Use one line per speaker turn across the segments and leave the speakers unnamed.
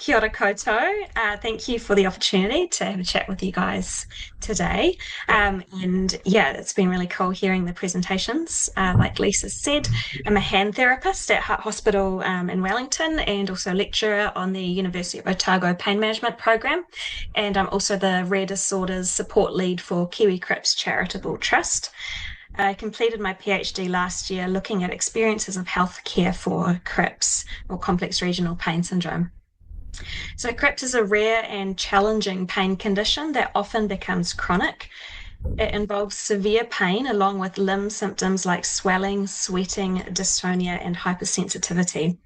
Kia ora koutou. Thank you for the opportunity to have a chat with you guys today. And yeah, it's been really cool hearing the presentations. Like Lisa said, I'm a hand therapist at Heart Hospital in Wellington and also lecturer on the University of Otago Pain Management Program. And I'm also the Rare Disorders Support Lead for Kiwi CRPS Charitable Trust. I completed my PhD last year looking at experiences of healthcare for CRPS or complex regional pain syndrome. So, CRPS is a rare and challenging pain condition that often becomes chronic. It involves severe pain along with limb symptoms like swelling, sweating, dystonia, and hypersensitivity.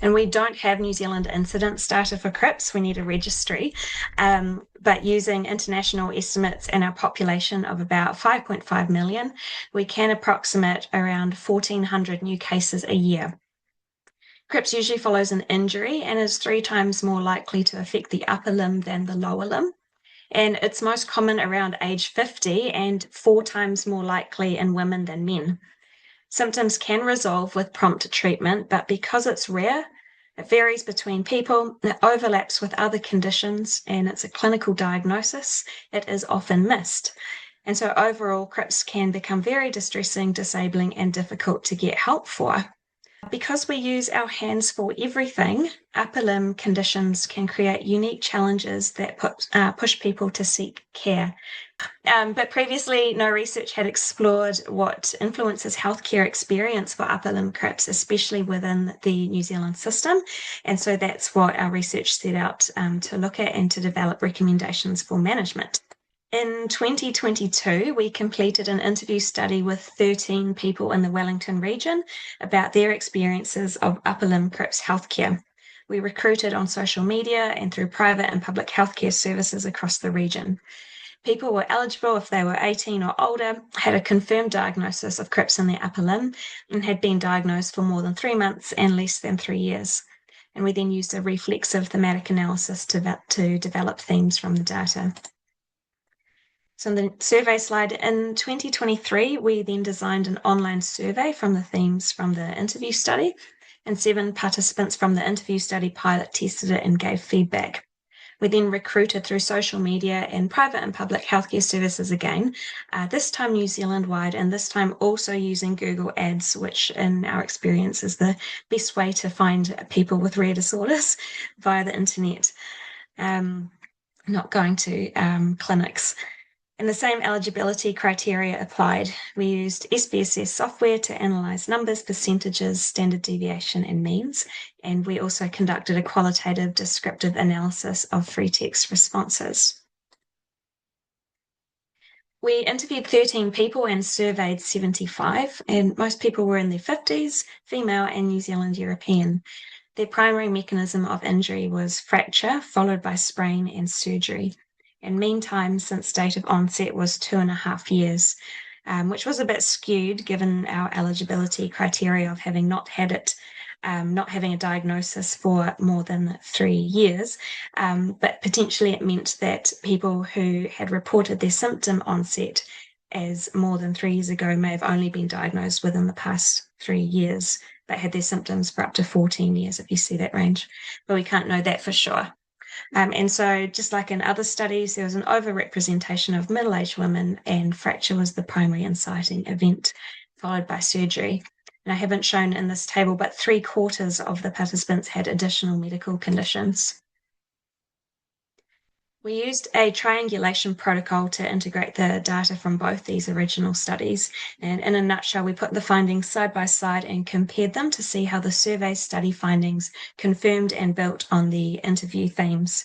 And we don't have New Zealand incidence data for CRPS. We need a registry. But using international estimates in our population of about 5.5 million, we can approximate around 1,400 new cases a year. CRPS usually follows an injury and is 3 times more likely to affect the upper limb than the lower limb. And it's most common around age 50 and 4 times more likely in women than men. Symptoms can resolve with prompt treatment, but because it's rare, it varies between people, it overlaps with other conditions, and it's a clinical diagnosis, it is often missed. And so overall, CRPS can become very distressing, disabling, and difficult to get help for. Because we use our hands for everything, upper limb conditions can create unique challenges that push people to seek care. But previously, no research had explored what influences healthcare experience for upper limb CRPS, especially within the New Zealand system. And so that's what our research set out to look at and to develop recommendations for management. In 2022, we completed an interview study with 13 people in the Wellington region about their experiences of upper limb CRPS healthcare. We recruited on social media and through private and public healthcare services across the region. People were eligible if they were 18 or older, had a confirmed diagnosis of CRPS in their upper limb, and had been diagnosed for more than 3 months and less than 3 years. And we then used a reflexive thematic analysis to develop themes from the data. So in the survey slide, in 2023, we then designed an online survey from the themes from the interview study, and 7 participants from the interview study pilot tested it and gave feedback. We then recruited through social media and private and public healthcare services again, this time New Zealand-wide, and this time also using Google Ads, which in our experience is the best way to find people with rare disorders via the internet, not going to clinics. And the same eligibility criteria applied. We used SPSS software to analyse numbers, percentages, standard deviation, and means. And we also conducted a qualitative descriptive analysis of free text responses. We interviewed 13 people and surveyed 75, and most people were in their 50s, female and New Zealand European. Their primary mechanism of injury was fracture, followed by sprain and surgery. And mean time since date of onset was 2.5 years, which was a bit skewed given our eligibility criteria of having not had it, not having a diagnosis for more than 3 years. But potentially it meant that people who had reported their symptom onset as more than 3 years ago may have only been diagnosed within the past 3 years, but had their symptoms for up to 14 years, if you see that range. But we can't know that for sure. And so just like in other studies, there was an overrepresentation of middle-aged women, and fracture was the primary inciting event, followed by surgery. And I haven't shown in this table, but 3/4 of the participants had additional medical conditions. We used a triangulation protocol to integrate the data from both these original studies. And in a nutshell, we put the findings side by side and compared them to see how the survey study findings confirmed and built on the interview themes.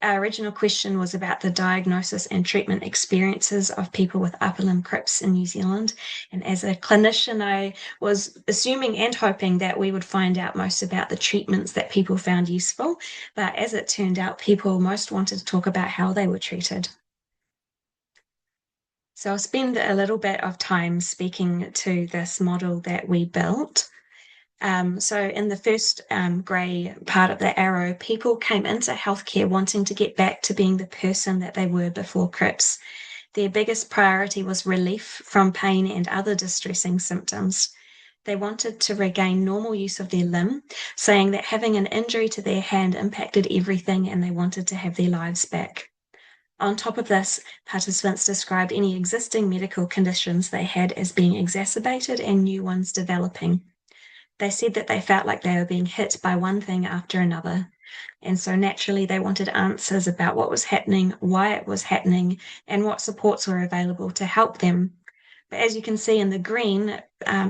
Our original question was about the diagnosis and treatment experiences of people with upper limb CRPS in New Zealand. And as a clinician, I was assuming and hoping that we would find out most about the treatments that people found useful. But as it turned out, people most wanted to talk about how they were treated. So I'll spend a little bit of time speaking to this model that we built. So in the first grey part of the arrow, people came into healthcare wanting to get back to being the person that they were before CRPS. Their biggest priority was relief from pain and other distressing symptoms. They wanted to regain normal use of their limb, saying that having an injury to their hand impacted everything and they wanted to have their lives back. On top of this, participants described any existing medical conditions they had as being exacerbated and new ones developing. They said that they felt like they were being hit by one thing after another. And so naturally, they wanted answers about what was happening, why it was happening, and what supports were available to help them. But as you can see in the green,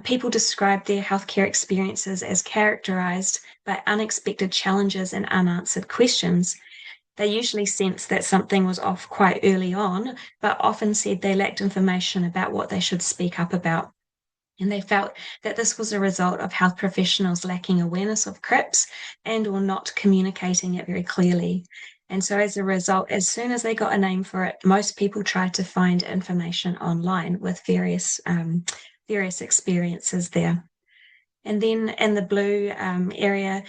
people described their healthcare experiences as characterized by unexpected challenges and unanswered questions. They usually sensed that something was off quite early on, but often said they lacked information about what they should speak up about. And they felt that this was a result of health professionals lacking awareness of CRPS and or not communicating it very clearly. And so as a result, as soon as they got a name for it, most people tried to find information online with various experiences there. And then in the blue area,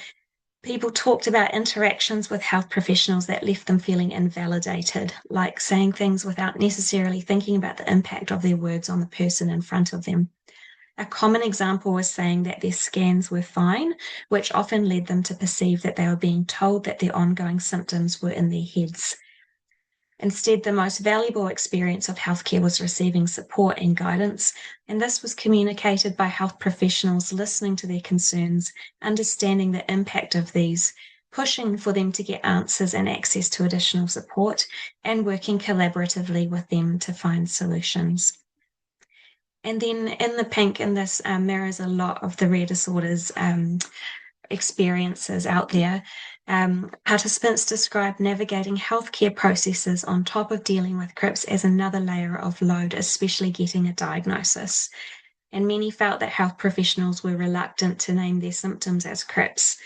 people talked about interactions with health professionals that left them feeling invalidated, like saying things without necessarily thinking about the impact of their words on the person in front of them. A common example was saying that their scans were fine, which often led them to perceive that they were being told that their ongoing symptoms were in their heads. Instead, the most valuable experience of healthcare was receiving support and guidance, and this was communicated by health professionals listening to their concerns, understanding the impact of these, pushing for them to get answers and access to additional support, and working collaboratively with them to find solutions. And then in the pink, and this mirrors a lot of the rare disorders experiences out there. Participants describe navigating healthcare processes on top of dealing with CRPS as another layer of load, especially getting a diagnosis. And many felt that health professionals were reluctant to name their symptoms as CRPS.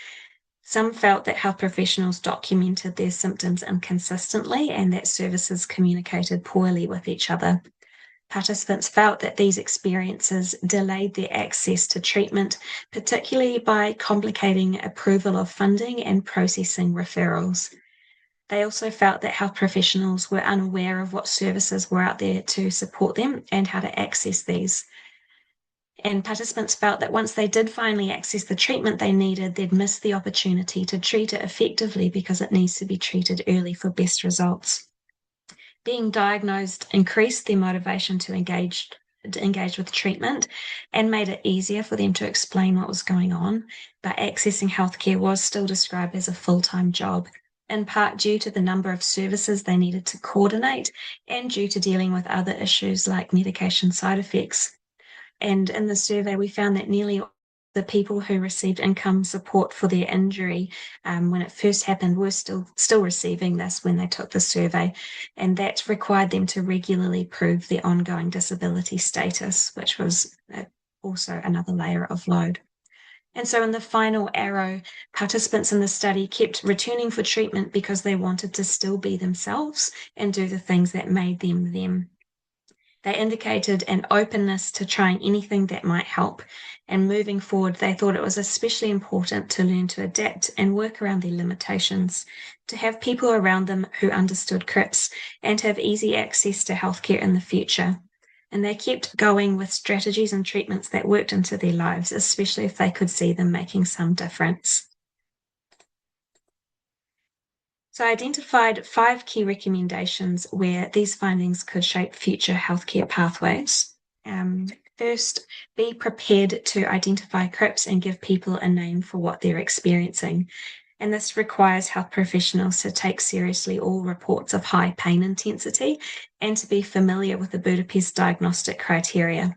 Some felt that health professionals documented their symptoms inconsistently and that services communicated poorly with each other. Participants felt that these experiences delayed their access to treatment, particularly by complicating approval of funding and processing referrals. They also felt that health professionals were unaware of what services were out there to support them and how to access these. And participants felt that once they did finally access the treatment they needed, they'd miss the opportunity to treat it effectively because it needs to be treated early for best results. Being diagnosed increased their motivation to engage with treatment and made it easier for them to explain what was going on, but accessing healthcare was still described as a full-time job, in part due to the number of services they needed to coordinate and due to dealing with other issues like medication side effects. And in the survey, we found that nearly the people who received income support for their injury when it first happened were still receiving this when they took the survey, and that required them to regularly prove their ongoing disability status, which was also another layer of load. And so in the final arrow, participants in the study kept returning for treatment because they wanted to still be themselves and do the things that made them them. They indicated an openness to trying anything that might help. And moving forward, they thought it was especially important to learn to adapt and work around their limitations, to have people around them who understood CRPS and have easy access to healthcare in the future. And they kept going with strategies and treatments that worked into their lives, especially if they could see them making some difference. So I identified 5 key recommendations where these findings could shape future healthcare pathways. First, be prepared to identify CRPS and give people a name for what they're experiencing. And this requires health professionals to take seriously all reports of high pain intensity and to be familiar with the Budapest diagnostic criteria.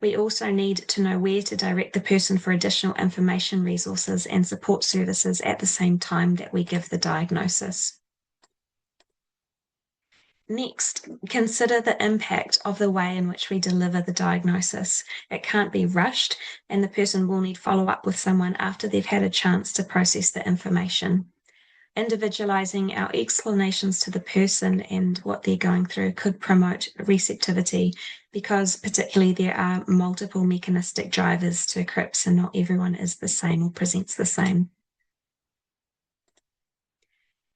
We also need to know where to direct the person for additional information resources and support services at the same time that we give the diagnosis. Next, consider the impact of the way in which we deliver the diagnosis. It can't be rushed, and the person will need follow-up with someone after they've had a chance to process the information. Individualizing our explanations to the person and what they're going through could promote receptivity, because particularly there are multiple mechanistic drivers to CRPS and not everyone is the same or presents the same.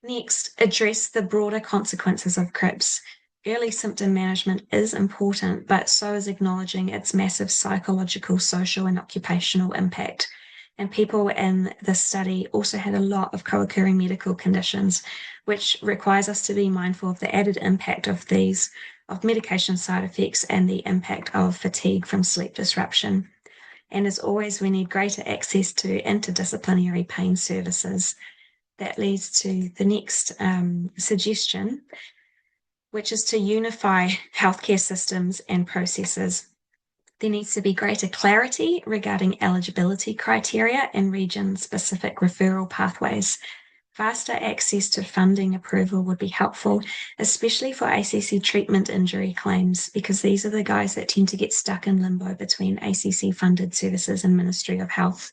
Next, address the broader consequences of CRPS. Early symptom management is important, but so is acknowledging its massive psychological, social, and occupational impact. And people in this study also had a lot of co-occurring medical conditions, which requires us to be mindful of the added impact of these, of medication side effects and the impact of fatigue from sleep disruption. And as always, we need greater access to interdisciplinary pain services. That leads to the next suggestion, which is to unify healthcare systems and processes. There needs to be greater clarity regarding eligibility criteria and region-specific referral pathways. Faster access to funding approval would be helpful, especially for ACC treatment injury claims, because these are the guys that tend to get stuck in limbo between ACC-funded services and Ministry of Health.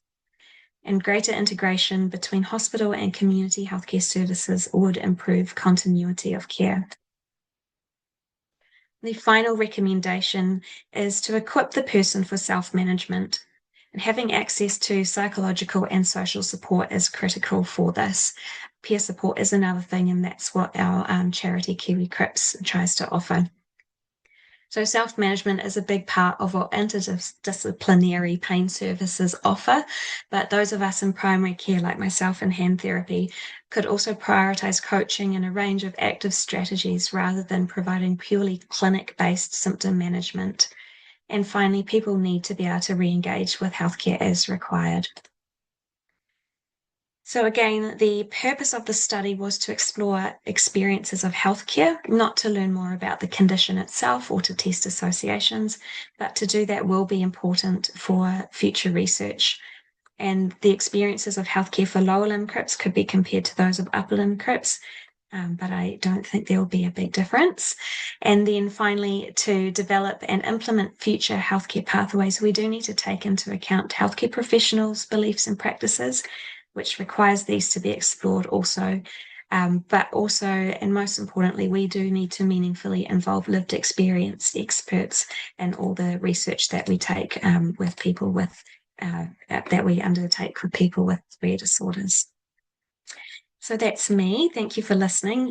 And greater integration between hospital and community healthcare services would improve continuity of care. The final recommendation is to equip the person for self-management. And having access to psychological and social support is critical for this. Peer support is another thing, and that's what our charity Kiwi CRPS tries to offer. So self-management is a big part of what interdisciplinary pain services offer, but those of us in primary care, like myself in hand therapy, could also prioritise coaching and a range of active strategies rather than providing purely clinic-based symptom management. And finally, people need to be able to re-engage with healthcare as required. So again, the purpose of the study was to explore experiences of healthcare, not to learn more about the condition itself or to test associations, but to do that will be important for future research. And the experiences of healthcare for lower limb CRPS could be compared to those of upper limb CRPS, but I don't think there will be a big difference. And then finally, to develop and implement future healthcare pathways, we do need to take into account healthcare professionals' beliefs and practices, which requires these to be explored also. But also, and most importantly, we do need to meaningfully involve lived experience experts in all the research that we take with people with, that we undertake with people with rare disorders. So that's me. Thank you for listening.